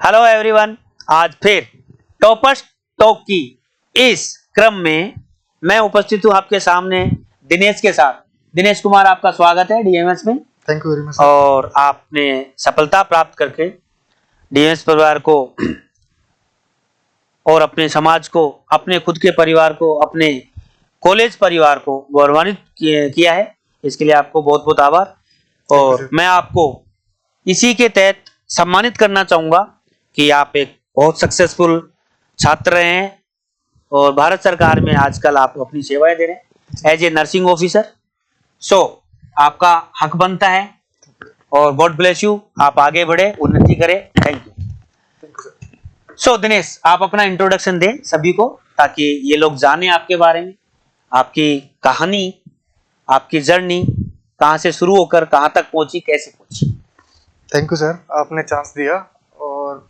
Hello everyone, आज फिर toppers talk की इस क्रम में मैं उपस्थित हूं आपके सामने दिनेश के साथ। दिनेश कुमार, आपका स्वागत है डीएमएस में। Thank you very much. और आपने सफलता प्राप्त करके डीएमएस परिवार को और अपने समाज को, अपने खुद के परिवार को, अपने कॉलेज परिवार को गौरवान्वित किया है। इसके लिए आपको बहुत बहुत आभार। और मैं आपको इसी के तहत सम्मानित करना चाहूंगा कि आप एक बहुत सक्सेसफुल छात्र रहे हैं और भारत सरकार में आजकल आप अपनी सेवाएं दे रहे हैं एज ए नर्सिंग ऑफिसर। सो आपका हक बनता है और गॉड ब्लेस यू। आप आगे बढ़े, उन्नति करें। Thank you. सो दिनेश, आप अपना इंट्रोडक्शन दें सभी को, ताकि ये लोग जाने आपके बारे में, आपकी कहानी, आपकी जर्नी कहाँ से शुरू होकर कहाँ तक पहुंची, कैसे पहुंची। थैंक यू सर, आपने चांस दिया। और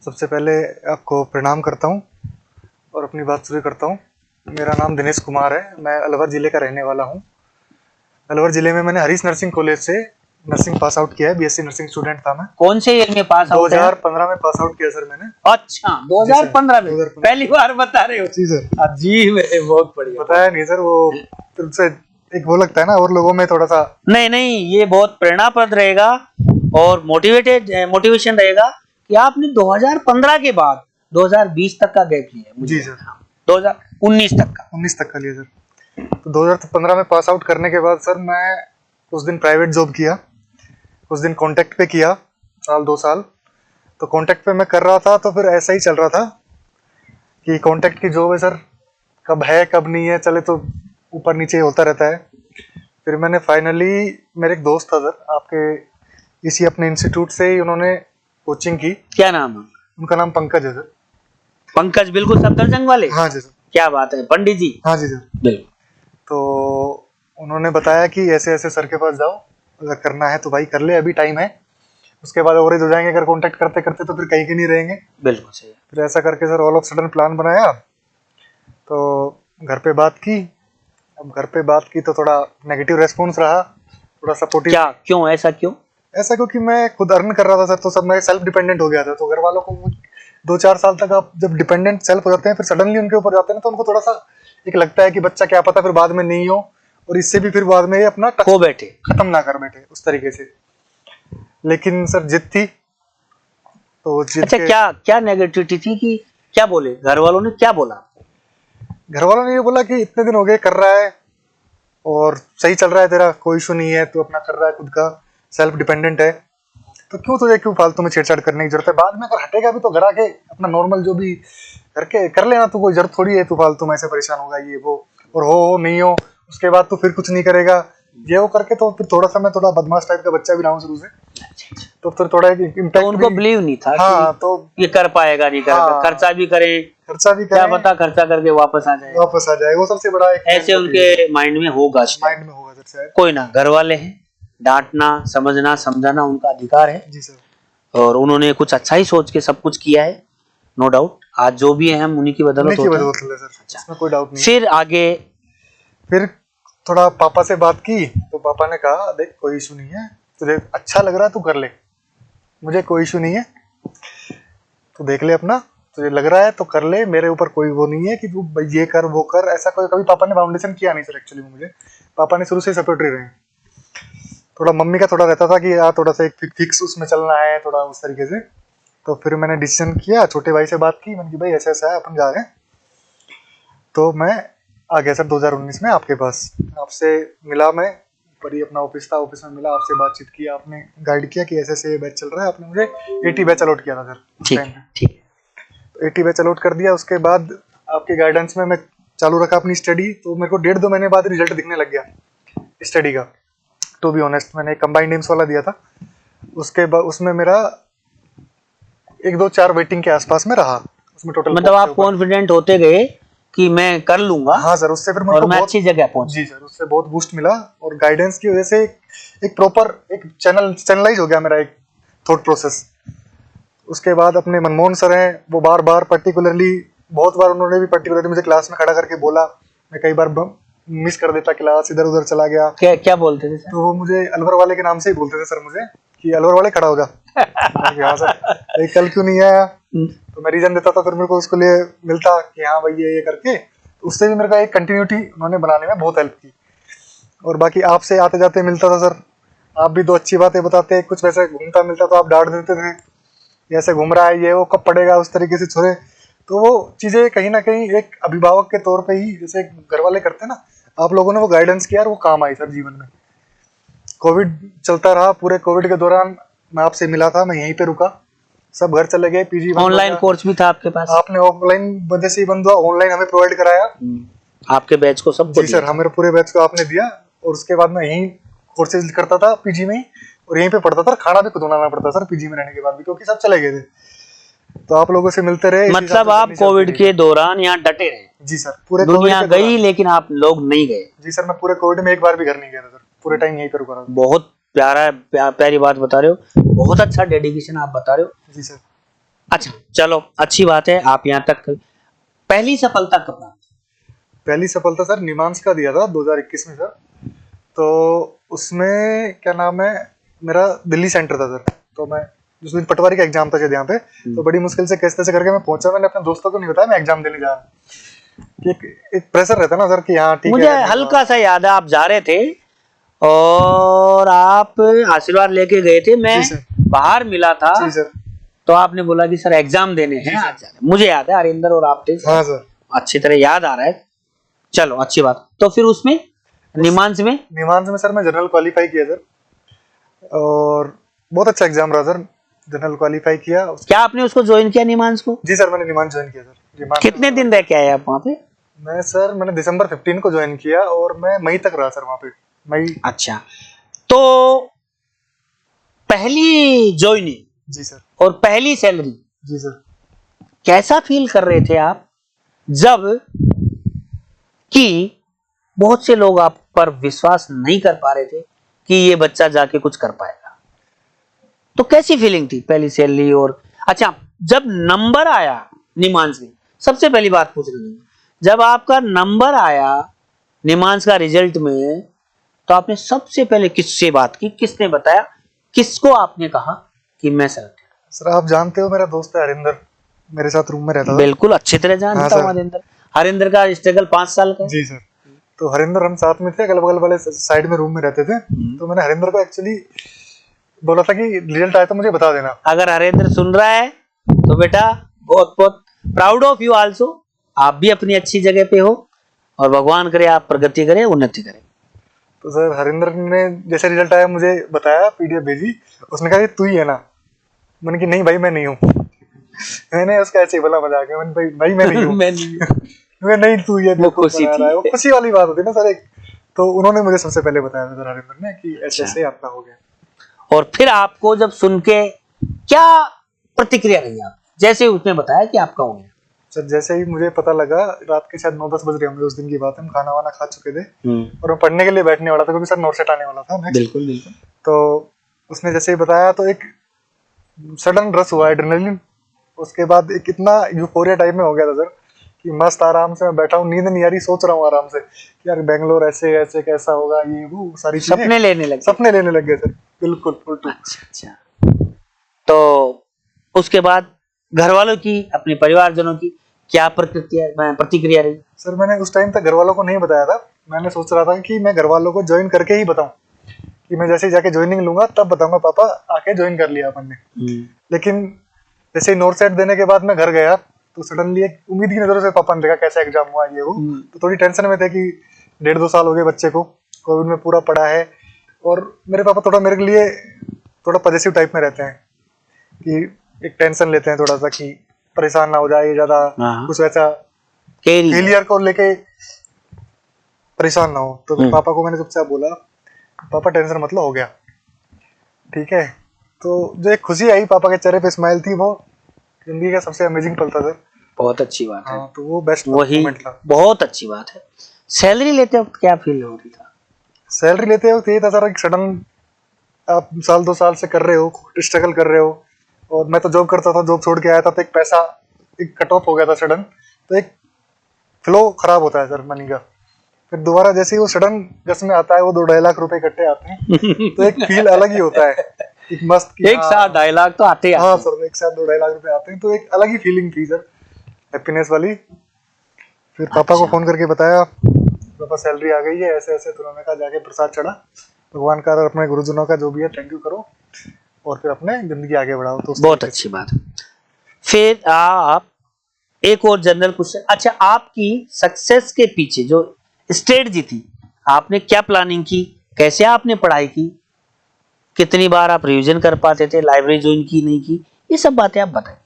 सबसे पहले आपको प्रणाम करता हूं और अपनी बात शुरू करता हूं। मेरा नाम दिनेश कुमार है, मैं अलवर ज़िले का रहने वाला हूं। अलवर ज़िले में मैंने हरीश नर्सिंग कॉलेज से नर्सिंग पास आउट किया है। बीएससी नर्सिंग स्टूडेंट था मैं। कौन से ईयर में पास आउट? 2015 में पास आउट किया सर मैंने। अच्छा, 2015 में? 2015 पहली बार बता रहे हो? जी सर। जी, बहुत बढ़िया। पता है नहीं सर, वो तुमसे एक वो लगता है ना, और लोगों में थोड़ा सा नहीं, ये बहुत प्रेरणाप्रद रहेगा और मोटिवेशन रहेगा कि आपने 2015 के बाद 2020 तक का गैप लिया। जी सर। 2019 तक का। 19 तक का लिया सर। तो 2015 में पास आउट करने के बाद सर मैं उस दिन प्राइवेट जॉब किया, उस दिन कॉन्ट्रैक्ट पे किया, साल 2 साल। तो कॉन्ट्रैक्ट पे मैं कर रहा था, तो फिर ऐसा ही चल रहा था कि कॉन्ट्रैक्ट की जॉब है सर, कब है कब नहीं है, चले तो ऊपर नीचे होता रहता है। फिर मैंने फाइनली, मेरे एक दोस्त था सर आपके इसी अपने इंस्टीट्यूट से ही, उन्होंने कोचिंग की। क्या नाम है उनका? नाम पंकज है सर। पंकज, बिल्कुल सफदरजंग वाले? हाँ जी सर। क्या बात है, पंडित जी। हाँ जी सर, बिल्कुल। तो उन्होंने बताया कि ऐसे ऐसे सर के पास जाओ, अगर करना है तो भाई कर ले, अभी टाइम है, उसके बाद ओवरेज हो जाएंगे अगर कॉन्टैक्ट करते करते तो फिर कहीं के नहीं रहेंगे। बिल्कुल सही। फिर ऐसा करके sir all of sudden plan बनाया, तो घर पे बात की। अब घर पे बात की तो थोड़ा नेगेटिव रेस्पॉन्स रहा, थोड़ा सपोर्टिव। क्या, क्यों ऐसा, क्यों? ऐसा क्योंकि मैं खुद अर्न कर रहा था सर, तो सब मैं सेल्फ डिपेंडेंट हो गया था। तो घर वालों को 2-4 साल तक आप जब डिपेंडेंट सेल्फ हो जाते हैं, फिर सडनली उनके ऊपर जाते हैं ना, तो उनको थोड़ा सा एक लगता है कि बच्चा क्या पता फिर बाद में नहीं हो, और इससे भी फिर बाद में ये अपना खो बैठे, खत्म ना कर बैठे उस तरीके से। लेकिन सर जिद थी तो जिद। अच्छा, क्या नेगेटिविटी थी कि क्या बोले घर वालों ने, क्या बोला? घर वालों ने ये बोला कि इतने दिन हो गए कर रहा है और सही चल रहा है तेरा, कोई इशू नहीं है, तू अपना कर रहा है, खुद का सेल्फ डिपेंडेंट है, तो क्यों फालतू में छेड़छाड़ करने की जरूरत है। बाद में अगर हटेगा भी तो घर आके अपना नॉर्मल जो भी करके कर लेना, तू कोई जरूरत थोड़ी है तू फालतू में ऐसे परेशान होगा ये वो, और हो नहीं हो उसके बाद तो फिर कुछ नहीं करेगा ये वो करके। तो फिर थोड़ा सा मैं थोड़ा बदमाश टाइप का बच्चा भी रहा हूँ शुरू से, तो फिर थोड़ा इम्पैक्ट। तो उनको बिलीव नहीं था हाँ, कि तो ये कर पाएगा, नहीं कर, खर्चा भी करे, क्या पता खर्चा करके वापस आ जाए, वो सबसे बड़ा एक ऐसे उनके माइंड में होगा सर शायद। कोई ना, घर वाले हैं, डांटना, समझना, समझाना उनका अधिकार है। जी सर। और उन्होंने कुछ अच्छा ही सोच के सब कुछ किया है, नो डाउट। आज जो भी है हम उन्हीं की बदौलत होते हैं सर, इसमें कोई डाउट नहीं। फिर आगे, फिर थोड़ा पापा से बात की, तो पापा ने कहा देख कोई इशू नहीं है, तुझे अच्छा लग रहा है तू कर ले, मुझे कोई इशू नहीं है, तू देख ले अपना, तुझे लग रहा है तो कर ले, मेरे ऊपर कोई वो नहीं है कि तू ये कर वो कर। ऐसा कोई कभी पापा ने फाउंडेशन किया नहीं सर एक्चुअली मुझे। पापा ने शुरू से सपोर्टिव रहे। थोड़ा मम्मी का थोड़ा रहता था कि यार थोड़ा सा एक फिक्स उसमें चलना है, थोड़ा उस तरीके से। तो फिर मैंने डिसीजन किया, छोटे भाई से बात की, मैंने कि भाई ऐसा ऐसा है, अपन जा रहे हैं। तो मैं आ गया सर 2019 में आपके पास, आपसे मिला मैं, ऊपर ही अपना ऑफिस था, ऑफिस में मिला, आपसे बातचीत की, आपने गाइड किया कि ऐसे ऐसे बैच चल रहा है। आपने मुझे 80 बैच अलॉट किया था सर। ठीक। तो 80 बैच अलॉट कर दिया। उसके बाद आपके गाइडेंस में मैं चालू रखा अपनी स्टडी। तो मेरे को 1.5-2 महीने बाद रिजल्ट दिखने लग गया स्टडी का। टू बी ऑनेस्ट, मैंने कंबाइंड एम्स वाला दिया था। उसके बाद उसमें मेरा 1-2-4 वेटिंग के आसपास में रहा उसमें टोटल। मतलब आप कॉन्फिडेंट होते गए कि मैं कर लूंगा। हाँ सर, उससे फिर और मैं अच्छी जगह पहुंचा। जी सर, उससे बहुत बूस्ट मिला, और गाइडेंस की वजह से एक प्रॉपर एक चैनलाइज हो गया मेरा एक थॉट प्रोसेस। उसके बाद अपने मनमोहन सर हैं, वो बार बार पर्टिकुलरली, बहुत बार उन्होंने भी पर्टिकुलरली मुझे क्लास में खड़ा करके बोला। मैं कई बार मिस कर देता क्लास, इधर उधर चला गया। क्या बोलते थे सर? तो वो मुझे अलवर वाले के नाम से ही बोलते थे सर मुझे, कि अलवर वाले खड़ा हो जा। मैंने कहा, हाँ सर। कल क्यों नहीं आया? तो मैं रीजन देता था, फिर मेरे को उसके लिए मिलता कि हाँ भाई ये करके। तो उससे भी मेरे को एक कंटिन्यूटी उन्होंने बनाने में बहुत हेल्प की। और बाकी आपसे आते जाते मिलता था सर, आप भी दो अच्छी बातें बताते, कुछ वैसे घूमता मिलता तो आप डांट देते थे, ऐसे घूम रहा है ये वो, कब पड़ेगा, उस तरीके से छोड़े। तो वो चीज़ें कहीं ना कहीं एक अभिभावक के तौर पे ही, जैसे घर वाले करते ना, आप लोगों ने वो गाइडेंस किया और वो काम आई सर जीवन में। कोविड चलता रहा, पूरे कोविड के दौरान मैं आपसे मिला था, मैं यहीं पे रुका, सब घर चले गए, पीजी ऑनलाइन कोर्स भी था आपके पास? आपने ऑफलाइन वजह से ही बंद हुआ, ऑनलाइन हमें प्रोवाइड कराया। आपके बैच को सब जी सर, हमारे पूरे बैच को आपने दिया। और उसके बाद मैं यहीं कोर्सेज करता था पीजी में ही, और यहीं पे पढ़ता था। खाना भी खुद बनाना पड़ता सर पीजी में रहने के बाद भी, क्योंकि सब चले गए थे। तो आप लोगों से मिलते रहे। मतलब आप कोविड के दौरान यहाँ डटे रहे? जी सर, पूरे दुनिया गई लेकिन आप लोग नहीं गए? जी सर, मैं पूरे कोविड में एक बार भी घर नहीं गया था सर, पूरे टाइम यहीं पे रुका रहा। बहुत प्यारी बात बता रहे हो, बहुत अच्छा डेडिकेशन आप बता रहे हो। जी सर। अच्छा चलो, अच्छी बात है, आप यहाँ तक। पहली सफलता कब प्राप्त? पहली सफलता सर निमांस का दिया था 2021 में सर। तो उसमें क्या नाम है, मेरा दिल्ली सेंटर था सर। तो मैं उस दिन पटवारी का एग्जाम था शायद यहाँ पे, तो बड़ी मुश्किल से कैसे तैसे करके मैं पहुंचा। मैंने अपने दोस्तों को नहीं बताया मैं एग्जाम देने जा रहा हूँ। एक प्रेशर रहता है ना सर कि हाँ ठीक है। मुझे हल्का सा याद है, आप जा रहे थे और आप आशीर्वाद लेके गए थे, मैं बाहर मिला था। जी सर। तो आपने बोला कि सर एग्जाम देने हैं आज जा रहे हैं। मुझे याद है, हरिंदर और आप थे। हाँ सर, अच्छी तरह याद आ रहा है। चलो अच्छी बात। तो फिर उसमें निमांस में सर मैं जनरल क्वालिफाई किया सर, और बहुत अच्छा एग्जाम रहा सर, जनरल क्वालिफाई किया। क्या आपने उसको ज्वाइन किया निमांस को? जी सर, मैंने निमांस ज्वाइन किया सर। कितने दिन रह के आए आप वहाँ पे? मैंने दिसंबर 15 को ज्वाइन किया और मैं मई तक रहा सर वहाँ पे, मई। अच्छा, तो पहली ज्वाइनिंग जी सर, और पहली सैलरी, जी सर, कैसा फील कर रहे थे आप जब कि बहुत से लोग आप पर विश्वास नहीं कर पा रहे थे कि ये बच्चा जाके कुछ कर पाएगा? तो कैसी फीलिंग थी पहली सैलरी? और अच्छा, जब नंबर आया निमांस में, सबसे पहली बात पूछ रही हूँ, जब आपका नंबर आया निमांस का रिजल्ट में, तो आपने सबसे पहले किससे बात की, किसने बताया, किसको आपने कहा कि मैं सेलेक्ट? सर आप जानते हो मेरा दोस्त है हरिंदर, मेरे साथ रूम में रहता था। बिल्कुल अच्छी तरह जानता हूँ हरिंदर का स्ट्रगल 5 साल का। जी सर, तो हरिंदर हम साथ में थे, अगल बगल वाले साइड में रूम में रहते थे। तो मैंने हरिंदर को एक्चुअली बोला था कि रिजल्ट आया तो मुझे बता देना। अगर हरिंदर सुन रहा है तो बेटा बहुत बहुत प्राउड ऑफ यू आल्सो, आप भी अपनी अच्छी जगह पे हो और भगवान करे आप प्रगति करें, उन्नति करें। तो सर हरिंदर ने जैसे रिजल्ट आया मुझे बताया, पीडीएफ भेजी, उसने कहा तू ही है ना? मैंने कि नहीं भाई मैं नहीं हूँ। मैंने उसका ऐसे ही बोला मजाक में, मैंने भाई मैं नहीं हूँ। मैं नहीं, तू ये वो खुशी वाली बात होती है ना सर एक। तो उन्होंने मुझे सबसे पहले बताया था सर हरिंदर ने कि ऐसे ऐसे आपका हो गया। और फिर आपको जब सुन के क्या प्रतिक्रिया रही आप, जैसे उसने बताया कि आपका हो गया? सर जैसे ही मुझे पता लगा, रात के शायद 9-10 बज रहे होंगे उस दिन की बात है, हम खाना वाना खा चुके थे और मैं पढ़ने के लिए बैठने वाला था क्योंकि सर नोट सेट आने वाला था नेक्स्ट। बिल्कुल बिल्कुल। तो उसने जैसे ही बताया तो एक सडन रश हुआ एड्रेनलिन। उसके बाद एक इतना यूफोरिया टाइप में हो गया था सर कि मस्त आराम से मैं बैठा हूँ, नींद नहीं आ रही, सोच रहा हूँ आराम से कि यार बेंगलोर ऐसे ऐसे कैसा होगा, ये वो सारी चीजें सपने लेने लग गए सर, बिल्कुल उल्टू। अच्छा, तो उसके बाद घर वालों की, अपने परिवारजनों की क्या प्रतिक्रिया रही? सर मैंने उस टाइम तक घर वालों को नहीं बताया था, मैंने सोच रहा था कि मैं घर वालों को ज्वाइन करके ही बताऊं, कि मैं जैसे जाके ज्वाइनिंग लूंगा तब बताऊंगा पापा आके ज्वाइन कर लिया अपन ने। लेकिन जैसे नोट सेट देने के बाद मैं घर गया तो सडनली एक उम्मीद की नजरों से पापा ने देखा कैसा एग्जाम हुआ ये वो, तो थोड़ी टेंशन में थे कि 1.5-2 साल हो गए बच्चे को, कोविड में पूरा पढ़ा है। और मेरे पापा थोड़ा मेरे लिए थोड़ा पॉजिटिव टाइप में रहते हैं कि एक टेंशन लेते हैं थोड़ा सा कि परेशान ना हो जाए ज्यादा, कुछ वैसा फेलियर को लेके परेशान ना हो। तो पापा को मैंने चुपचाप बोला पापा टेंशन मतलब हो गया ठीक है। तो जो एक खुशी आई पापा के चेहरे पे स्माइल थी, वो जिंदगी का सबसे अमेजिंग पल था सर। बहुत अच्छी बात है। तो वो बेस्ट वही बहुत अच्छी बात है। सैलरी लेते वक्त क्या फील हो रही था? सैलरी लेते वक्त ये था सर, एक सडन आप 1-2 साल से कर रहे हो, स्ट्रगल कर रहे हो, और मैं तो जॉब करता था, जॉब छोड़ के आया था, तो एक पैसा एक कट ऑफ हो गया था सडन, तो एक फ्लो खराब होता है सर मनी का। फिर दोबारा जैसे ही वो सडन गस में आता है, वो 2-2.5 लाख रुपए इकट्ठे आते हैं तो एक फील अलग ही होता है एक मस्त की, एक साथ 2.5 लाख तो आते ही हाँ आते हैं। सर, एक साथ 2-2.5 लाख रुपए आते हैं, तो एक अलग ही फीलिंग थी सर, हैप्पीनेस वाली। फिर पापा को अच्छा। फोन करके बताया, पापा सैलरी आ गई है ऐसे ऐसे, तो उन्होंने कहा जाके प्रसाद चढ़ा, भगवान का और अपने गुरुजनों का जो भी है थैंक यू करो, और फिर अपने जिंदगी आगे बढ़ाओ। तो उस बहुत तरीके अच्छी बात है। फिर आप, एक और जनरल क्वेश्चन, अच्छा आपकी सक्सेस के पीछे जो स्ट्रेटजी थी, आपने क्या प्लानिंग की, कैसे आपने पढ़ाई की, कितनी बार आप रिवीजन कर पाते थे, लाइब्रेरी ज्वाइन की नहीं की, ये सब बातें आप बताएं।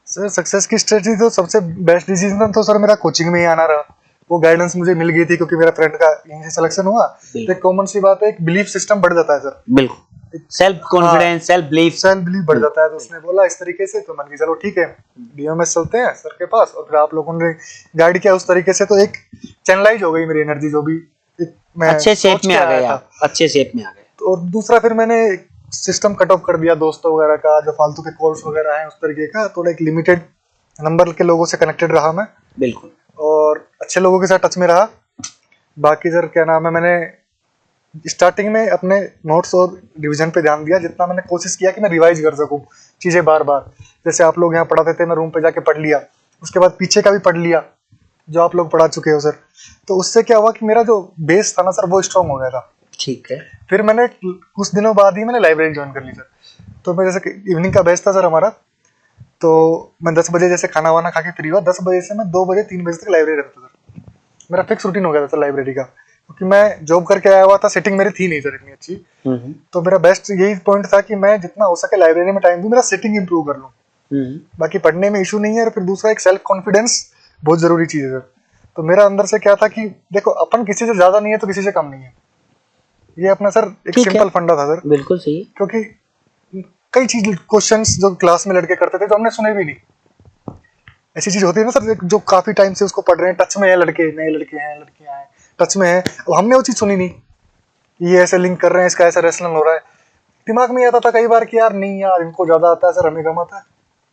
सर सक्सेस की स्ट्रेटजी तो सबसे बेस्ट डिसीजन तो सर मेरा कोचिंग में ही आना रहा। वो गाइडेंस मुझे मिल गई थी क्योंकि मेरा फ्रेंड का यहीं से सिलेक्शन हुआ। तो एक कॉमन सी बात है, एक बिलीफ सिस्टम बढ़ जाता है सर, बिल्कुल, self confidence, self belief. Self belief बढ़ जाता है। तो उसने बोला इस तरीके से, तो मन की चलो ठीक है डीएमएस चलते हैं सर के पास, और फिर आप लोगों ने गाइड किया उस तरीके से, तो एक चैनलाइज हो गई मेरी एनर्जी, जो भी एक मैं अच्छे शेप सोच में के आ आया गए था। आप, अच्छे शेप में आ गए। तो और दूसरा फिर मैंने सिस्टम कट ऑफ कर दिया दोस्तों वगैरह का, जो फालतू के कॉल्स वगैरह हैं उस तरीके का, थोड़ा एक लिमिटेड नंबर के लोगों से कनेक्टेड रहा मैं, बिल्कुल। और अच्छे लोगों के साथ टच में रहा। बाकी सर क्या नाम है, मैंने स्टार्टिंग में अपने नोट्स और रिवीजन पे ध्यान दिया, जितना मैंने कोशिश किया कि मैं रिवाइज कर सकूं चीज़ें बार बार। जैसे आप लोग यहाँ पढ़ाते थे, मैं रूम पे जाके पढ़ लिया, उसके बाद पीछे का भी पढ़ लिया जो आप लोग पढ़ा चुके हो सर। तो उससे क्या हुआ कि मेरा जो बेस था ना सर, वो स्ट्रॉन्ग हो गया था। ठीक है। फिर मैंने कुछ दिनों बाद ही मैंने लाइब्रेरी ज्वाइन कर ली सर। तो मैं जैसे इवनिंग का बैच था सर हमारा, तो मैं 10 बजे जैसे खाना वाना खा के फ्री हुआ, 10 बजे से मैं 2 बजे 3 बजे तक लाइब्रेरी रहता था सर। मेरा फिक्स रूटीन हो गया था सर लाइब्रेरी का, क्योंकि मैं जॉब करके आया हुआ था, सेटिंग मेरी थी नहीं सर इतनी अच्छी। तो मेरा बेस्ट यही पॉइंट था कि मैं जितना हो सके लाइब्रेरी में टाइम दूं, मेरा सेटिंग इंप्रूव कर लूं। बाकी पढ़ने में इशू नहीं है। और फिर दूसरा एक सेल्फ कॉन्फिडेंस बहुत जरूरी चीज है सर। तो मेरा अंदर से क्या था कि देखो, अपन किसी से ज्यादा नहीं है तो किसी से कम नहीं है, ये अपना सर एक ठीक है। सिंपल फंडा था सर। बिल्कुल सही है। क्योंकि कई चीज क्वेश्चंस जो क्लास में लड़के करते थे तो हमने सुने भी नहीं। ऐसी चीज होती है ना सर, जो काफी टाइम से उसको पढ़ रहे हैं, टच में है लड़के, नए लड़के हैं, लड़कियां हैं, टच में है, अब हमने वो चीज सुनी नहीं, ये ऐसे लिंक कर रहे हैं, इसका ऐसा रेसलन हो रहा है। दिमाग में ये आता था कई बार कि यार नहीं यार, इनको ज्यादा आता है सर, हमें कम आता है,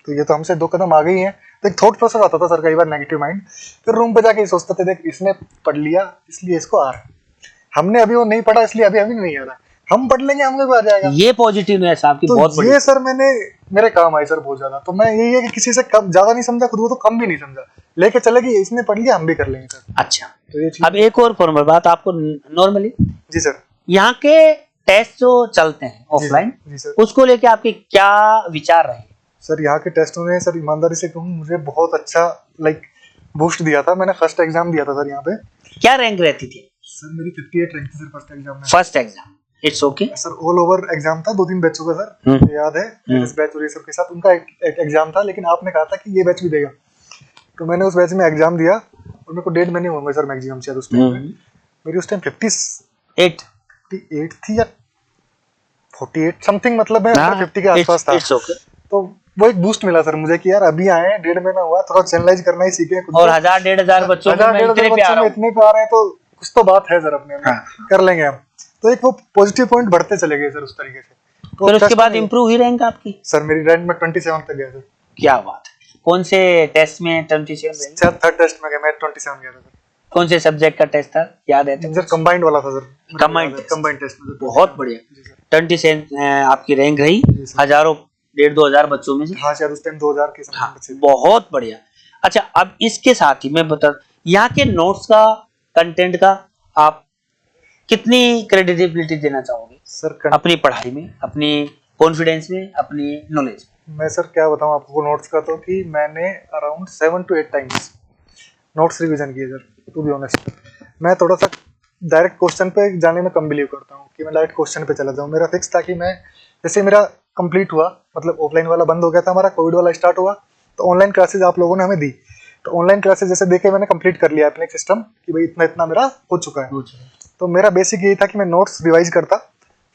तो ये तो हमसे 2 कदम आ गई है। तो एक थॉट प्रोसेस आता था सर कई बार नेगेटिव माइंड। फिर रूम पे जाके ये सोचते थे, देख इसने पढ़ लिया इसलिए इसको आ रहा है, हमने अभी वो नहीं पढ़ा इसलिए अभी हमें नहीं आ रहा, हम पढ़ लेंगे हमें भी आ जाएगा। ये पॉजिटिवनेस आपकी तो बहुत बड़ी। ये सर मेरे काम आई सर बहुत ज्यादा। तो मैं यही है कि किसी से कम ज्यादा नहीं समझा, खुद को तो कम भी नहीं समझा, लेके चले कि इसने पढ़ लिया हम भी कर लेंगे सर। अच्छा, तो ये चीज। अब एक और फॉर्मल बात आपको, नॉर्मली जी सर। यहाँ के टेस्ट जो चलते हैं ऑफलाइन, जी सर। उसको लेके आपके क्या विचार रहे? सर यहाँ के टेस्टों ने सर ईमानदारी से कहूँ मुझे बहुत अच्छा बूस्ट दिया था। मैंने फर्स्ट एग्जाम दिया था सर यहाँ पे। क्या रैंक रहती थी? सर मेरी 58 रैंक थी सर फर्स्ट एग्जाम में। First exam, it's okay sir all over exam था, 2-3 बैचों का सर, मुझे याद है। इस बैच और ये सब के साथ उनका एक एग्जाम था, लेकिन आपने कहा था कि ये बैच भी देगा, तो मैंने उस बैच में एग्जाम दिया, और मेरे को 1.5 महीने होंगे सर मैक्सिमम शायद उस टाइम में। मेरी उस टाइम 58 थी या 48 समथिंग, मतलब मैं 50 के आसपास था। It's okay. तो वो एक बूस्ट मिला सर मुझे कि यार अभी आए हैं, 1.5 महीना हुआ, थोड़ा चैनलाइज करना ही सीखे खुद को। और 1000-1500 बच्चों में मैं इतने पे आ रहा हूं। इतने पे आ रहे हैं तो कुछ तो बात है सर अपने में, कर लेंगे हम। तो एक वो पॉजिटिव पॉइंट बढ़ते चले गए सर उस तरीके से। तो फिर उसके बाद इंप्रूव ही रैंक आपकी? सर मेरी रैंक में 27 तक गया सर। क्या बात है, कौन से टेस्ट में 27 रैंक? सर थर्ड टेस्ट में गया मैं, 27 गया था सर। कौन से सब्जेक्ट का टेस्ट था, याद है? सर कंबाइंड वाला था सर, कंबाइंड टेस्ट में। बहुत बढ़िया। 27 आपकी रैंक रही हजारों, 1,500-2,000 बच्चों में से। हाँ शायद उस टाइम 2000 के समथिंग बच्चे। बहुत बढ़िया। अच्छा, अब इसके साथ ही मैं बता, यहाँ के नोट्स का, कंटेंट का आप कितनी क्रेडिबिलिटी देना चाहोगे सर अपनी पढ़ाई में, अपनी कॉन्फिडेंस में, अपनी नॉलेज में? मैं सर क्या बताऊं आपको नोट्स का, तो कि मैंने around 7 to 8 times notes revision किए सर, टू बी ऑनेस्ट। मैं थोड़ा सा डायरेक्ट क्वेश्चन पे जाने में कम बिलीव करता हूँ कि मैं डायरेक्ट क्वेश्चन पे चला जाऊँ। मेरा फिक्स था कि मैं, जैसे मेरा कंप्लीट हुआ, मतलब ऑफलाइन वाला बंद हो गया था हमारा, कोविड वाला स्टार्ट हुआ, तो ऑनलाइन क्लासेज आप लोगों ने हमें दी। तो ऑनलाइन क्लासेज जैसे देखे मैंने कंप्लीट कर लिया अपने सिस्टम कि भाई इतना इतना मेरा हो चुका है। तो मेरा बेसिक यही था कि मैं नोट्स रिवाइज करता।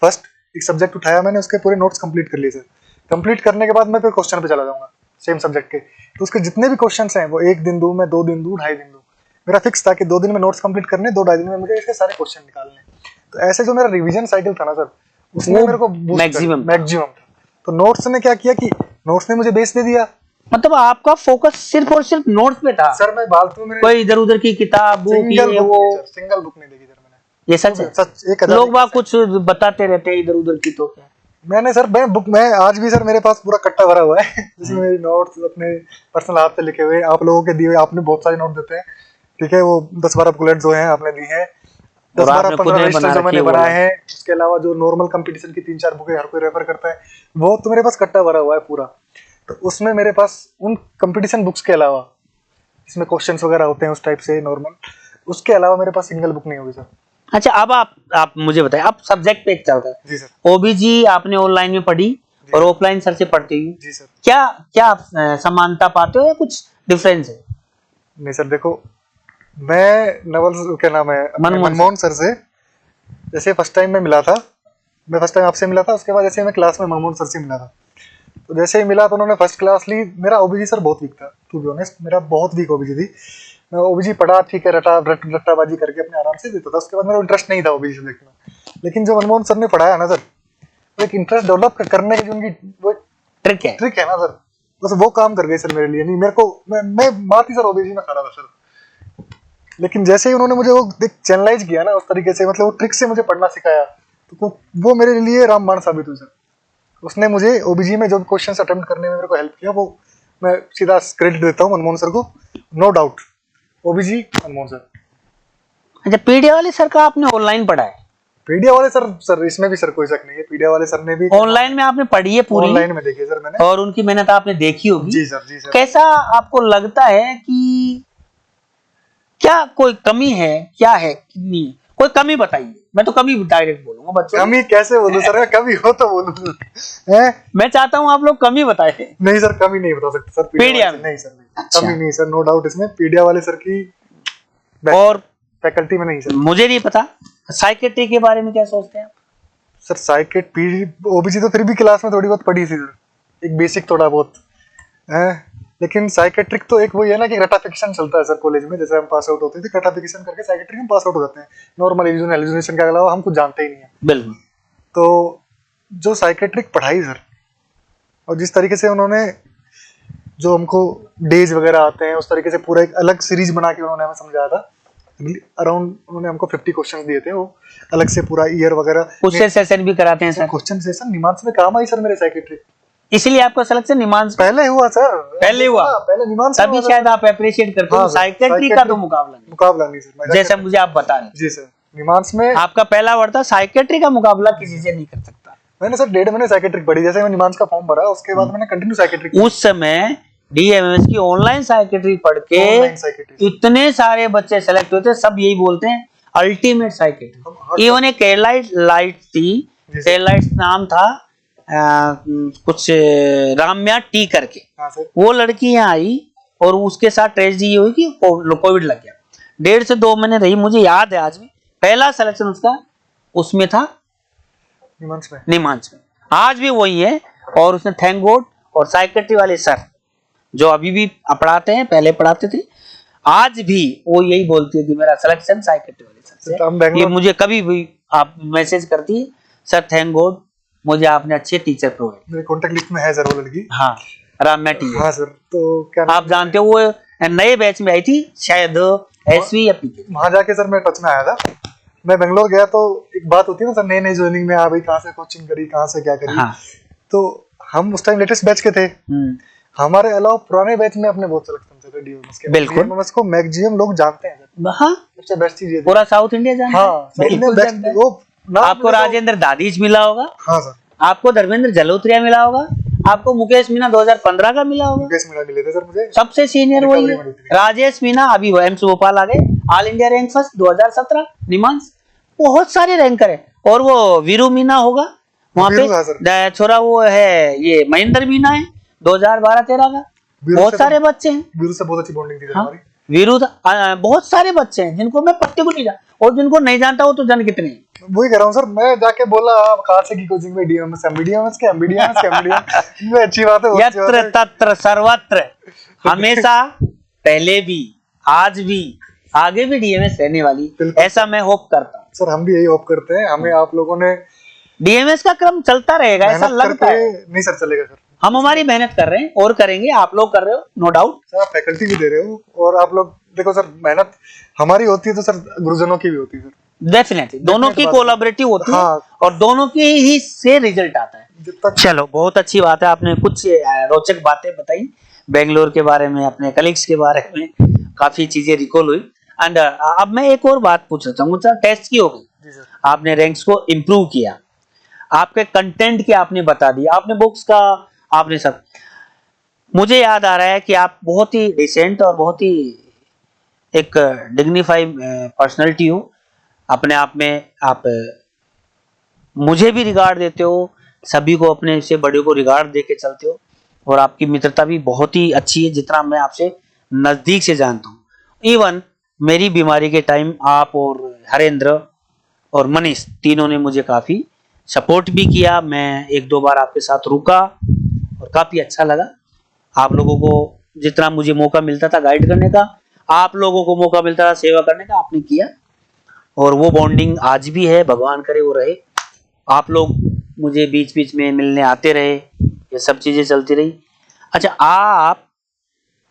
फर्स्ट एक सब्जेक्ट उठाया मैंने, उसके पूरे नोट्स कंप्लीट कर लिए सर। कंप्लीट करने के बाद मैं फिर क्वेश्चन पे चला जाऊंगा सेम सब्जेक्ट के। तो उसके जितने भी क्वेश्चंस हैं वो 1 दिन दूं, मैं 2 दिन दूं, 2.5 दिन दूं, मेरा फिक्स था कि 2 दिन में नोट्स कंप्लीट करने, 2-2.5 दिन में मुझे इसके सारे क्वेश्चन निकालने। तो ऐसे जो मेरा रिवीजन साइकिल था ना सर, उसमें मेरे को मैक्सिमम था। तो नोट्स ने क्या किया कि नोट्स ने मुझे बेस दे दिया। मतलब आपका फोकस सिर्फ और सिर्फ नोट्स पे था सर मैं फालतू में कोई इधर उधर की किताब, बुक, ये वो? सिंगल बुक नहीं देखी सर मैंने। ये सच है? सच, एक लोग बाग कुछ बताते रहते हैं इधर उधर की, तो क्या मैंने सर मैं आज भी सर मेरे पास पूरा कट्टा भरा हुआ है जिसमें मेरे नोट्स अपने पर्सनल हाथ से लिखे हुए, आप लोगों के दिए हुए, आपने बहुत सारे नोट देते हैं, ठीक है, वो 10-12 बुलेट जो हैं आपने दी हैं, और आपने खुद 10-12-15 ने रजिस्टर बना जो रखी मैंने है वो बनाए अलग। हैं, उसके अलावा जो नॉर्मल कंपटीशन की 3-4 बुकें हर कोई रेफर करता है, वो तो मेरे पास कट्टा भरा हुआ है पूरा। तो उसमें मेरे पास उन कंपटीशन बुक्स के अलावा, इसमें क्वेश्चंस वगैरह होते हैं उस टाइप से नॉर्मल, उसके अलावा मेरे पास सिंगल बुक नहीं होगी सर। अच्छा, अब आप मुझे बताएं, अब सब्जेक्ट पे एक चल रहा है, जी सर। ओबीजी आपने ऑनलाइन में पढ़ी और ऑफलाइन सर से पढ़ती हुई, जी सर। क्या क्या आप समानता पाते हो या कुछ डिफरेंस है? नहीं सर, देखो मैं नवल क्या नाम है अपने मनमोहन सर से जैसे फर्स्ट टाइम मैं मिला था, मैं फर्स्ट टाइम आपसे मिला था, उसके बाद जैसे मैं क्लास में मनमोहन सर से मिला था, तो जैसे ही मिला तो उन्होंने फर्स्ट क्लास ली। मेरा ओबीजी सर बहुत वीक था, टू बी ऑनेस्ट, मेरा बहुत वीक ओबीजी थी। मैं ओबीजी पढ़ा, ठीक है, रट्टाबाजी करके अपने आराम से देता था, उसके बाद मेरा इंटरेस्ट नहीं था ओबीजी सब्जेक्ट में। लेकिन जो मनमोहन सर ने पढ़ाया ना सर, वो एक इंटरेस्ट डेवलप करने की जो उनकी वो ट्रिक है ना सर, बस वो काम कर गई सर मेरे लिए। नहीं मेरे को, मैं बात ही सर ओबीजी में खड़ा था सर, लेकिन जैसे ही उन्होंने मुझे वो चैनलाइज किया ना उस तरीके से, मतलब वो ट्रिक से मुझे पढ़ना सिखाया, तो वो मेरे लिए रामबाण साबित हुई सर। उसने मुझे ओबीजी में जो भी क्वेश्चंस अटेम्प्ट करने में मेरे को हेल्प किया, वो मैं सीधा क्रेडिट देता हूँ मनमोहन सर को, no doubt, OBG Manmohan sir. अच्छा, पीडिया वाले सर का आपने ऑनलाइन पढ़ा है? पीडिया वाले सर इसमें भी सर कोई शक नहीं है, पीडिया वाले सर ने भी ऑनलाइन में आपने पढ़ी है पूरी? ऑनलाइन में देखी है सर मैंने, और उनकी मेहनत आपने देखी होगी। जी सर, जी सर। कैसा आपको लगता है कि क्या कोई कमी है, क्या है, कितनी है? कोई कमी बताइए, मैं तो कमी डायरेक्ट बोलूंगा बच्चों। कमी कैसे बोलूं सर, कमी हो तो बोलूं हैं? मैं चाहता हूं आप लोग कमी बताए। नहीं सर, कमी नहीं बता सकते सर पीडिया वाले में? नहीं सर, नहीं अच्छा। कमी नहीं सर, नो डाउट इसमें पीडिया वाले सर की और फैकल्टी में नहीं सर। मुझे नहीं पता साइकेट्री के बारे में क्या सोचते हैं आप? सर साइकेट ओबीजी तो फिर भी क्लास में थोड़ी बहुत पढ़ी थी सर, एक बेसिक थोड़ा बहुत है, लेकिन साइकेट्रिक तो एक वही है ना कि रटाफिकेशन चलता है सर कॉलेज में, जैसे हम पास आउट होते थे रटाफिकेशन करके साइकेट्रिक में पास आउट हो जाते हैं, नॉर्मल एलिजिनेशन के अलावा हम कुछ जानते ही नहीं है। बिल्कुल। तो जो साइकेट्रिक पढ़ाई सर, और जिस तरीके से उन्होंने जो हमको डेज वगैरह आते हैं, उस तरीके से पूरा एक अलग सीरीज बना के उन्होंने हमें समझाया था, अराउंड उन्होंने हमको 50 क्वेश्चन दिए थे, वो अलग से पूरा ईयर वगैरह उससे सेशन भी कराते हैं सर? क्वेश्चन सेशन निमांस में काम आई सर मेरे साइकेट्रिक, इसलिए आपका सिलेक्शन निमांस पहले हुआ सर, पहले हुआ, पहले निमांस तभी शायद आप अप्रिशिएट करते हो। साइकेट्री का तो मुकाबला नहीं सर, नहीं, जैसे मुझे आप बता रहे। जी सर, निमांस में आपका पहला वर्ड था साइकेट्री का मुकाबला किसी से नहीं कर सकता। मैंने सर 1.5 महीने साइकेट्रिक पढ़ी, जैसे मैं निमांस का फॉर्म भरा उसके बाद मैंने कंटिन्यू साइकेट्रिक, उस समय डीएमएमएस की ऑनलाइन साइकेट्री पढ़ के इतने सारे बच्चे सेलेक्ट होते, सब यही बोलते हैं अल्टीमेट साइकेट्री। इवन एक केरलाइट थी, केरलाइट नाम था कुछ राम्या टी करके, वो लड़की यहाँ आई और उसके साथ ट्रेजेडी ये हुई कि कोविड लग गया, 1.5 से 2 महीने रही, मुझे याद है आज भी। पहला सिलेक्शन उसका उसमें था निमांस में, आज भी वही है। और उसने थैंक गॉड, और साइकेट्री वाले सर जो अभी भी पढ़ाते हैं, पहले पढ़ाते थे, आज भी वो यही बोलती है कि मेरा सिलेक्शन साइकेट्री वाले सर से। ये मुझे कभी भी आप मैसेज करती है, सर थैंक गॉड मुझे आपने अच्छे टीचर प्रोवाइड। मेरे कॉन्टैक्ट लिस्ट में है सर वो लड़की, हाँ, राम्या टी। हाँ सर, तो क्या आप जानते हो वो नए बैच में आई थी शायद, एसवी या पीके। वहां जाके सर मैं टच में आया था, मैं बेंगलोर गया तो एक बात होती है ना सर, नए नए ज्वाइनिंग में, हाँ भाई कहाँ से कोचिंग करी, कहाँ से क्या करी। हाँ। तो हम उस टाइम लेटेस्ट बैच के थे, हमारे अलावा पुराने बैच में अपने बहुत सिलेक्शन थे डीएमएस के। बिल्कुल, डीएमएस को मैक्सिमम लोग जानते हैं सर। हाँ, सबसे बेस्ट चीज ये पूरा साउथ इंडिया जानता है। हाँ, बिल्कुल। वो आपको राजेंद्र दादीज मिला होगा, हाँ सर, आपको धर्मेंद्र जलोत्रिया मिला होगा, आपको मुकेश मीना 2015 का मिला होगा। मुकेश मीना मिले थे सर मुझे, सबसे सीनियर वही है। राजेश मीना अभी एम्स भोपाल आ गए, all India rank first 2017। NIMHANS बहुत सारे रैंकर है, और वो वीरू मीना होगा वहाँ पे, छोरा वो है ये महेंद्र मीना है 2012-13 का। बहुत सारे बच्चे हैं, वीरू से बहुत अच्छी बॉन्डिंग थी हमारी। वीरू बहुत सारे बच्चे हैं जिनको मैं पत्ते को नहीं जानता, और जिनको नहीं जानता वो तो जान कितने। वही कह रहा हूँ सर, मैं जाके बोला आप कहाँ से की कोचिंग में, डीएमएस में अच्छी बात है, यत्र तत्र सर्वत्र, हमेशा, पहले भी, आज भी, आगे भी डीएमएस रहने वाली, ऐसा मैं होप करता हूँ। सर हम भी यही होप करते हैं, हमें आप लोगों ने डीएमएस का क्रम चलता रहेगा ऐसा लगता है। नहीं सर चलेगा सर, हम हमारी मेहनत कर रहे हैं और करेंगे, आप लोग कर रहे हो नो डाउट सर, आप फैकल्टी भी दे रहे हो, और आप लोग देखो सर, मेहनत हमारी होती है तो सर गुरुजनों की भी होती है सर, डेफिनेटली दोनों की बात- कोलैबोरेटिव होती है हाँ। और दोनों की ही से रिजल्ट आता है। जब तक चलो बहुत अच्छी बात है, आपने कुछ रोचक बातें बताई बेंगलोर के बारे में, अपने कलीग्स के बारे में, काफी चीजें रिकॉल हुई। एंड अब मैं एक और बात पूछना चाहूंगा, टेस्ट की हो गई, जी सर, आपने रैंक्स को इम्प्रूव किया, आपके कंटेंट की आपने बता दिया, आपने बुक्स का आपने सब, मुझे याद आ रहा है कि आप बहुत ही डिसेंट और बहुत ही एक डिग्निफाइड पर्सनैलिटी हो अपने आप में। आप मुझे भी रिगार्ड देते हो, सभी को अपने से बड़े को रिगार्ड दे के चलते हो, और आपकी मित्रता भी बहुत ही अच्छी है जितना मैं आपसे नजदीक से जानता हूँ। इवन मेरी बीमारी के टाइम आप और हरेंद्र और मनीष तीनों ने मुझे काफी सपोर्ट भी किया। मैं एक दो बार आपके साथ रुका और काफी अच्छा लगा। आप लोगों को जितना मुझे मौका मिलता था गाइड करने का, आप लोगों को मौका मिलता था सेवा करने का, आपने किया, और वो बॉन्डिंग आज भी है, भगवान करे वो रहे। आप लोग मुझे बीच बीच में मिलने आते रहे, ये सब चीजें चलती रही। अच्छा, आप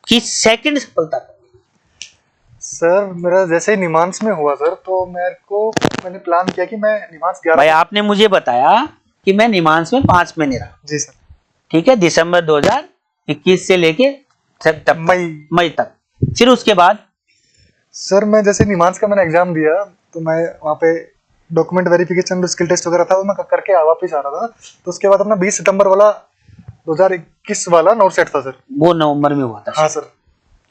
की सेकंड सफलता कब? सर मेरा जैसे ही निमांस में हुआ सर, तो मैंने प्लान किया कि मैं निमांस 11 भाई आपने मुझे बताया कि मैं निमांस में 5 महीने रहा, जी सर, ठीक है, दिसंबर 2021 से लेके मई तक, फिर उसके बाद सर मैं जैसे निमांस का मैंने एग्जाम दिया, तो मैं वहाँ पे डॉक्यूमेंट वेरिफिकेशन स्किल टेस्ट वगैरह था वो मैं करके वापस आ रहा था। तो उसके बाद अपना 20 सितंबर वाला 2021 वाला नोट सेट था सर। वो नवंबर में हुआ था। हाँ सर,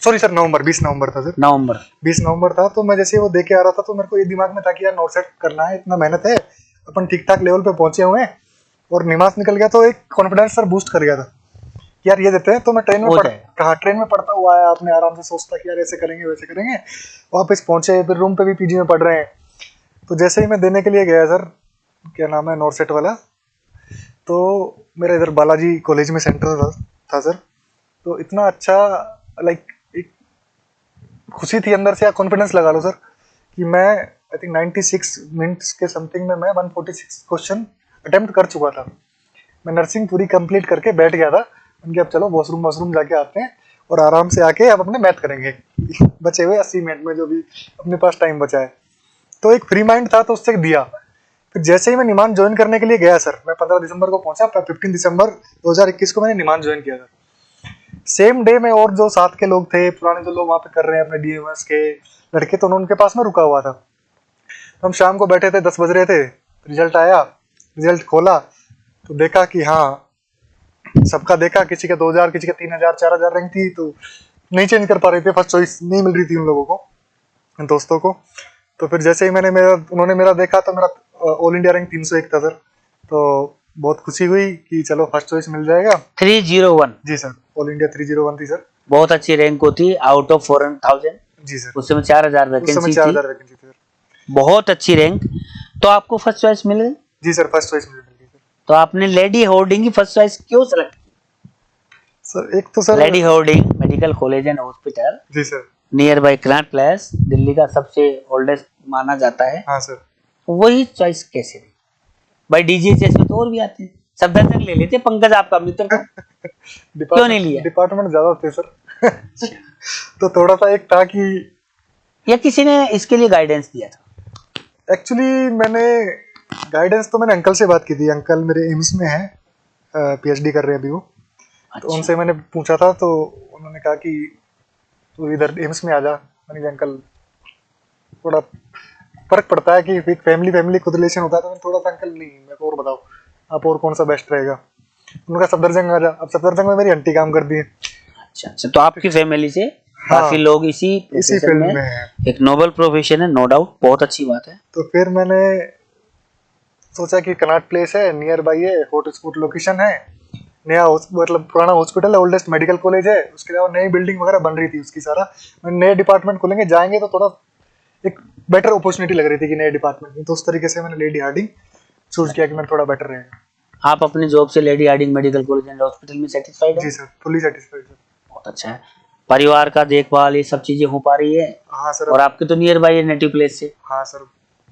सॉरी सर, नवंबर 20 नवंबर था सर, नवंबर 20 नवंबर था। तो मैं जैसे वो देके आ रहा था, तो मेरे को ये दिमाग में था कि यार नोट सेट करना है, इतना मेहनत है, अपन ठीक ठाक लेवल पे पहुंचे हुए हैं, और निमांस निकल गया तो एक कॉन्फिडेंस सर बूस्ट कर गया था कि यार ये देते हैं। तो मैं ट्रेन में पढ़ता हुआ आया, अपने आराम से सोचता कि यार ऐसे करेंगे वैसे करेंगे, वापस पहुंचे, फिर रूम पे भी पीजी में पढ़ रहे हैं। तो जैसे ही मैं देने के लिए गया सर, क्या नाम है, नोट सेट वाला, तो मेरा इधर बालाजी कॉलेज में सेंटर था सर। तो इतना अच्छा, लाइक एक खुशी थी अंदर से, या कॉन्फिडेंस लगा लो सर, कि मैं आई थिंक 96 मिनट्स के समथिंग में मैं 146 क्वेश्चन अटेम्प्ट कर चुका था। मैं नर्सिंग पूरी कंप्लीट करके बैठ गया था। उनके अब चलो वॉशरूम जाके आते हैं और आराम से आके अब अपने मैथ करेंगे बचे हुए 80 मिनट में जो भी अपने पास टाइम बचा है। तो एक फ्री माइंड था, तो उससे दिया। फिर जैसे ही मैं निमान ज्वाइन करने के लिए गया सर, मैं 15 दिसंबर को पहुंचा, 15 दिसंबर 2021 को मैंने निमान ज्वाइन किया सर। सेम डे में और जो साथ के लोग थे, पुराने जो लोग वहाँ पे कर रहे हैं अपने डीएमएस के लड़के, तो उनके पास में रुका हुआ था। तो हम शाम को बैठे थे, 10 बज रहे थे, रिजल्ट आया, रिजल्ट खोला तो देखा कि हाँ, सबका देखा, किसी का 2000, किसी का 3000, 4000 रैंक थी, तो नहीं चेंज कर पा रहे थे, फर्स्ट चॉइस नहीं मिल रही थी उन लोगों को, दोस्तों को। तो फिर जैसे ही उन्होंने मेरा देखा, तो मेरा ऑल इंडिया रैंक 301 था सर। तो बहुत खुशी हुई कि चलो फर्स्ट चॉइस मिल जाएगा। 301? जी सर, ऑल इंडिया 301 थी सर। बहुत अच्छी रैंक होती है, आउट ऑफ 400,000। जी सर, उस समय 4000 वैकेंसी थी, 4000 वैकेंसी थी सर। बहुत अच्छी रैंक। तो आपको फर्स्ट चॉइस मिल गई? जी सर, फर्स्ट चॉइस मिल गई सर। तो आपने लेडी होर्डिंग की फर्स्ट चॉइस क्यों सेलेक्ट की? सर एक तो sir Lady Hardinge Medical College and Hospital, जी sir, near by Connaught Place, Delhi का सबसे ओल्डेस्ट माना जाता है। हाँ सर। वही चॉइस कैसे रही? भाई डीजीएचएस में तो और भी आते हैं, सफदरजंग ले लेते पंकज, आपका मित्र था, क्यों नहीं लिया? डिपार्टमेंट ज्यादा थे सर तो थोड़ा सा एक था कि, या किसी ने इसके लिए गाइडेंस दिया था? एक्चुअली मैंने गाइडेंस तो मैंने अंकल से बात की थी। अंकल मेरे एम्स में है, पीएचडी कर रहे हैं अभी वो। तो उनसे मैंने पूछा था, तो उन्होंने कहा कि तू इधर एम्स में आ जा। मैंने कहा अंकल, थोड़ा फर्क पड़ता है कि एक फैमिली खुद रिलेशन होता है, तो थोड़ा सा अंकल नहीं, मेरे को और बताओ आप और कौन सा बेस्ट रहेगा। उनका सफदरजंग आ जा। अब सफदरजंग में मेरी आंटी काम करती है। अच्छा, तो आपकी फैमिली से काफी लोग इसी फील्ड में है। एक नोबल प्रोफेशन है, नो डाउट, बहुत अच्छी बात है। तो फिर मैंने सोचा कि कनॉट प्लेस है, नियर बाई है, हॉट स्पॉट लोकेशन है, नया मतलब पुराना हॉस्पिटल है, ओल्डेस्ट मेडिकल कॉलेज है, उसके अलावा नई बिल्डिंग वगैरह बन रही थी उसकी सारा, नए डिपार्टमेंट खुलेंगे, जाएंगे तो थोड़ा एक बेटर अपॉर्चुनिटी लग रही थी कि नए डिपार्टमेंट में। तो उस तरीके से मैंने लेडी हार्डिंग चूज किया कि मैं थोड़ा बेटर रहेगा। आप अपनी जॉब से Lady Hardinge Medical College and Hospital में सेटिस्फाइड हो? जी सर, फुली सेटिस्फाइड सर। बहुत अच्छा है। परिवार का देखभाल, ये सब चीजें हो पा रही है? हाँ सर। और आपके तो नियर बाई है नेटिव प्लेस से? हाँ सर।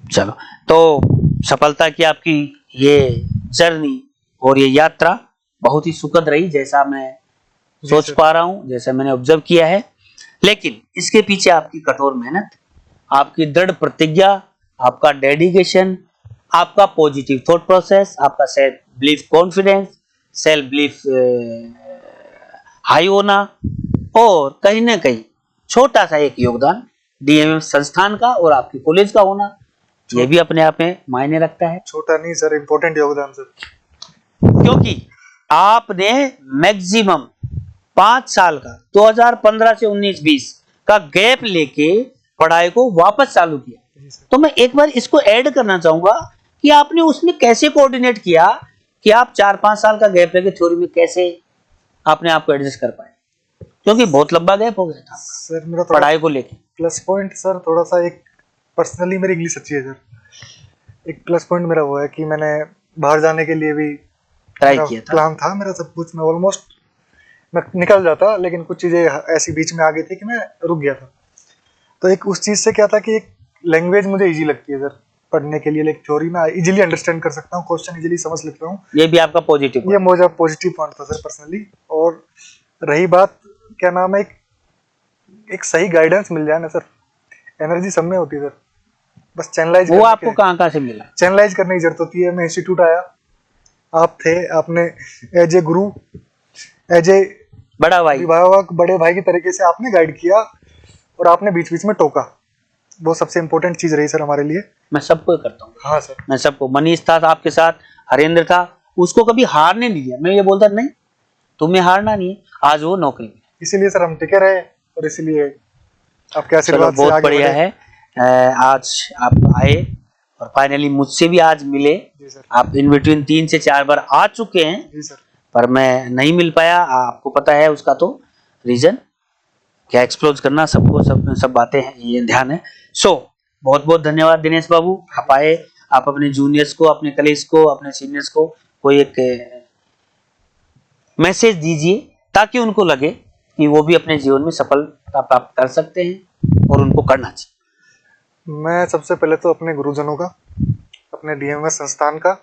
चलो, तो सफलता की आपकी ये जर्नी और ये यात्रा बहुत ही सुखद रही, जैसा मैं सोच पा रहा हूँ, जैसा मैंने ऑब्जर्व किया है। लेकिन इसके पीछे आपकी कठोर मेहनत, आपकी दृढ़ प्रतिज्ञा, आपका डेडिकेशन, आपका पॉजिटिव थॉट प्रोसेस, आपका self belief confidence, self belief high होना, और कहीं ना कहीं छोटा सा एक योगदान डीएमएम संस्थान का और आपके कॉलेज का होना, ये भी अपने आप में मायने रखता है। छोटा नहीं सर, इम्पोर्टेंट योगदान सर। क्योंकि आपने मैक्सिमम 5 साल का 2015 से 19-20 का गैप लेके पढ़ाई को वापस चालू किया। तो मैं एक बार इसको ऐड करना चाहूंगा कि आपने उसमें कैसे कोऑर्डिनेट किया कि आप 4-5 साल का गैप लेके थ्योरी में कैसे अपने आप को एडजस्ट कर पाए, क्योंकि बहुत लंबा गैप हो गया था सर। मेरा पढ़ाई को लेके प्लस पॉइंट सर, थोड़ा सा एक पर्सनली मेरी इंग्लिश अच्छी है सर। एक प्लस पॉइंट मेरा वो है कि मैंने बाहर जाने के लिए भी ट्राई किया था। प्लान था मेरा सब कुछ, मैं ऑलमोस्ट मैं निकल जाता, लेकिन कुछ चीज़ें ऐसी बीच में आ गई थी कि मैं रुक गया था। तो एक उस चीज़ से क्या था कि एक लैंग्वेज मुझे इजी लगती है सर पढ़ने के लिए, लाइक थ्योरी में इजीली अंडरस्टैंड कर सकता हूँ, क्वेश्चन इजीली समझ लेता हूँ। ये भी आपका पॉजिटिव, ये मुझे पॉजिटिव पॉइंट था सर पर्सनली। और रही बात क्या नाम है, एक सही गाइडेंस मिल जाए ना सर, एनर्जी सब में होती है सर, बस चैनलाइज वो आपको कहाँ से मिला? चैनलाइज करने की जरूरत होती है। मैं इंस्टीट्यूट आया, आप थे, आपने as a Guru, as a बड़ा भाई, अभिभावक, बड़े भाई की तरीके से आपने गाइड किया और आपने बीच बीच में टोका। वो सबसे इम्पोर्टेंट चीज रही सर हमारे लिए। मैं सबको करता हूँ। हाँ सर, मैं सबको, मनीष था आपके साथ, हरेंद्र था, उसको कभी हारने नहीं दिया। मैं ये बोलता नहीं तुम्हें हारना नहीं है, आज वो नौकरी में। इसीलिए सर हम टिके रहे और इसीलिए आपके चलो आशीर्वाद से बहुत आगे बढ़िया बढ़े। है। आज आप आए और फाइनली मुझसे भी आज मिले। जी सर। आप इन बिटवीन 3 से 4 बार आ चुके हैं, जी सर। पर मैं नहीं मिल पाया। आपको पता है उसका तो रीजन क्या, एक्सप्लोर करना सबको, सब बातें हैं, ये ध्यान है। सो बहुत बहुत धन्यवाद दिनेश बाबू, आप आए। आप अपने जूनियर्स को, अपने कलीग्स को, अपने सीनियर्स को कोई एक मैसेज दीजिए ताकि उनको लगे कि वो भी अपने जीवन में सफलता प्राप्त कर सकते हैं और उनको करना चाहिए। मैं सबसे पहले तो अपने गुरुजनों का, अपने डीएमएस संस्थान का,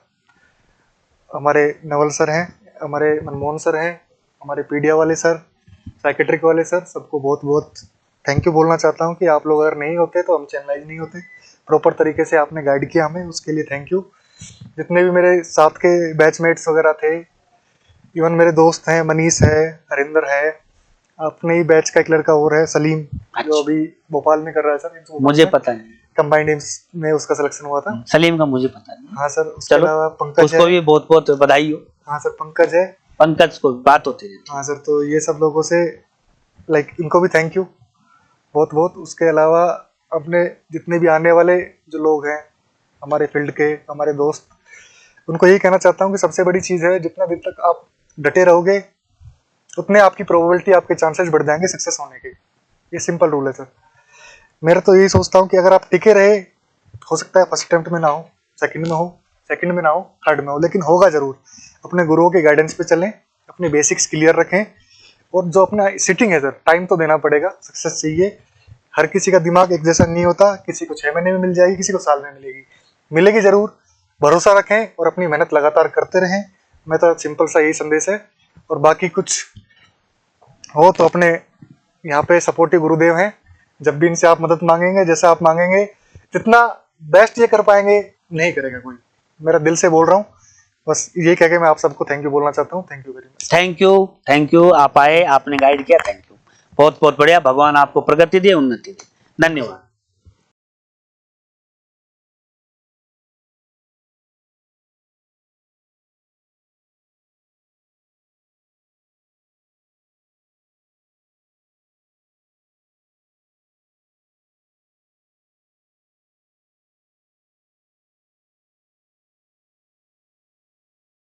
हमारे नवल सर हैं, हमारे मनमोहन सर हैं, हमारे पीडिया वाले सर, साइकेट्रिक वाले सर, सबको बहुत बहुत थैंक यू बोलना चाहता हूं कि आप लोग अगर नहीं होते तो हम चैनलाइज नहीं होते। प्रॉपर तरीके से आपने गाइड किया हमें, उसके लिए थैंक यू। जितने भी मेरे साथ के बैचमेट्स वगैरह थे, इवन मेरे दोस्त हैं, मनीष है, हरिंदर है, अपने ही बैच का एक लड़का और है सलीम, जो अभी भोपाल में कर रहा है सर। मुझे पता नहीं, कंबाइंड एम्स में उसका सिलेक्शन हुआ था। सलीम का मुझे पता नहीं। हाँ सर। उसके चलो, अलावा पंकज उसको भी बहुत बहुत बधाई हो। हाँ सर, पंकज है, पंकज को बात होती रहती है। हाँ सर। तो ये सब लोगों से लाइक इनको भी थैंक यू बहुत बहुत। उसके अलावा अपने जितने भी आने वाले जो लोग हैं हमारे फील्ड के, हमारे दोस्त, उनको यही कहना चाहता हूँ कि सबसे बड़ी चीज़ है, जितना दिन तक आप डटे रहोगे उतने आपकी प्रोबेबिलिटी, आपके चांसेस बढ़ जाएंगे सक्सेस होने के। ये सिंपल रूल है सर। मेरा तो यही सोचता हूँ कि अगर आप टिके रहे, हो सकता है फर्स्ट अटेम्प्ट में ना हो, सेकंड में ना हो, थर्ड में हो, लेकिन होगा जरूर। अपने गुरुओं के गाइडेंस पे चलें, अपने बेसिक्स क्लियर रखें, और जो अपना सिटिंग है सर, टाइम तो देना पड़ेगा, सक्सेस चाहिए। हर किसी का दिमाग एक जैसा नहीं होता, किसी को 6 महीने में मिल जाएगी, किसी को साल में मिलेगी जरूर। भरोसा रखें और अपनी मेहनत लगातार करते रहें। मैं तो सिंपल सा यही संदेश है। और बाकी कुछ हो तो अपने यहाँ पे सपोर्टिव गुरुदेव हैं, जब भी इनसे आप मदद मांगेंगे, जैसा आप मांगेंगे, जितना बेस्ट ये कर पाएंगे नहीं करेगा कोई। मेरा दिल से बोल रहा हूँ, बस ये कह के मैं आप सबको थैंक यू बोलना चाहता हूँ। Thank you very much. Thank you, आप आए, आपने गाइड किया, थैंक यू। बहुत बहुत बढ़िया। भगवान आपको प्रगति दे, उन्नति दे। धन्यवाद।